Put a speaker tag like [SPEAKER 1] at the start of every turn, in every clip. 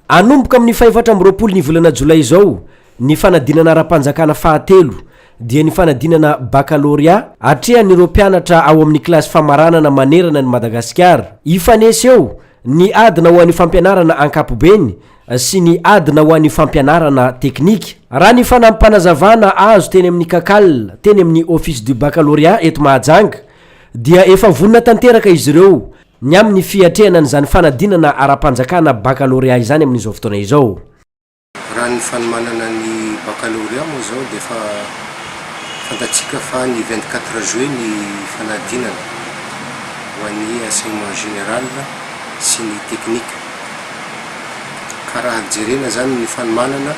[SPEAKER 1] anomboka amin'ny 4 ny volana jolay izao ny fanadinana ara-panjakana fahatelo dia ny fanadinana baccalauréat atrehan'ireo mpianatra ao amin'ny klasy famaranana manerana ny Madagasikara. Ifanesy eo ny adina ho an'ny fampianarana ankapobeny sy ny adina ho an'ny fampianarana teknika. Raha ny fanampanazavana azo teny amin'ny kakal teny amin'ny office du baccalauréat eto Mahajanga dia efa vonina tanteraka izy ireo ny amin'ny fiatrehana n'izany fanadinana ara-panjakana baccalauréat izany amin'izao fotoana izao.
[SPEAKER 2] Raha ny fanomanana ny baccalauréat moa zao dia fantatsika fa ny 24 juillet ny fanadinana ho an'ny enseignement général sy ny teknika. Ka raha jerena zany ny fanomanana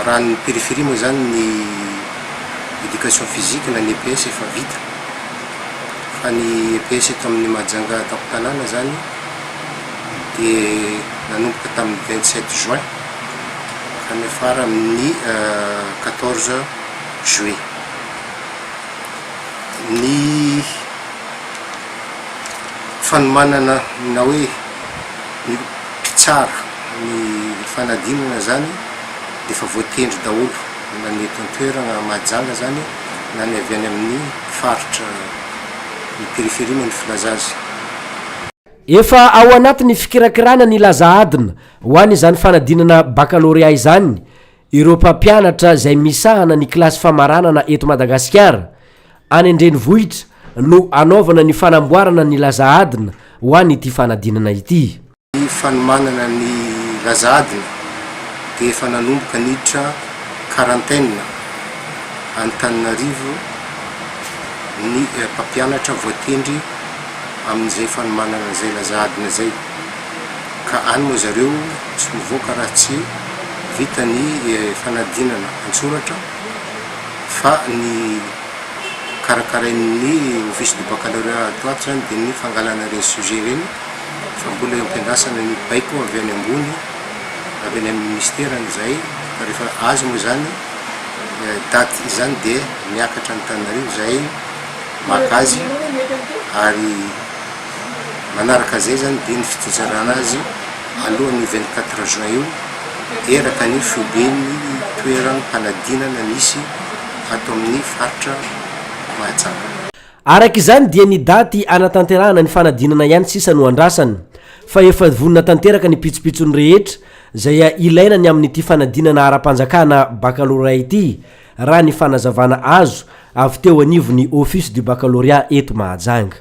[SPEAKER 2] raha ny périphérie moa zany ny éducation physique na ny EPS efa vita. Fa ny EPS eto amin'ny Mahajanga tampon-tanàna zany dia nanomboka tamin'ny 27 juin ka nefara amin'ny 14 juillet. Ny fanomanana na hoe ny mpitsara ny fanadinana zany dia efa voatendry daholo na ny eto an-toerana Mahajanga zany na ny avy any amin'ny faritra ny périphérie moa ny filaza azy.
[SPEAKER 1] Efa ao anatin'ny fikirakirana ny laza adina ho an'izany fanadinana baccalauréat izany ireo mpampianatra izay misahana ny klasy famaranana eto Madagasikara any an-drenivohitra no anaovana ny fanamboarana ny laza adina ho an'ity fanadinana ity.
[SPEAKER 2] Ny fanomanana ny laza adina dia efa nanomboka niditra quarantaine Antananarivo ny mpampianatra voatendry amin'izay fanomanana izay laza adina zay. Ka any moa zareo tsy mivoaka raha tsy vita ny fanadinana an-tsoratra fa ny karakarain'ny office du baccalauréat ato ato zany dia ny fangalana ireny sujet ireny fa mbola ampiandrasana ny baiko avy any ambony avy any amin'ny ministère izay fa rehefa azo moa zany daty izany dia miakatra ny Antananarivo zay maka azy ary manaraka zay zany dia ny fitsinjarana azy alohan'ny 24 juin io eraka ny fioben'ny toerana fanadinana misy ato amin'ny faritra Mahajanga.
[SPEAKER 1] Araka izany dia ny daty anatanterahana ny fanadinana ihany sisa no andrasany fa efa vonina tanteraka ny pitsopitsony rehetra izay ilaina ny amin'ity fanadinana ara-panjakana baccalauréat ity raha ny fanazavana azo avy teo anivon'ny office du baccalauréat eto Mahajanga.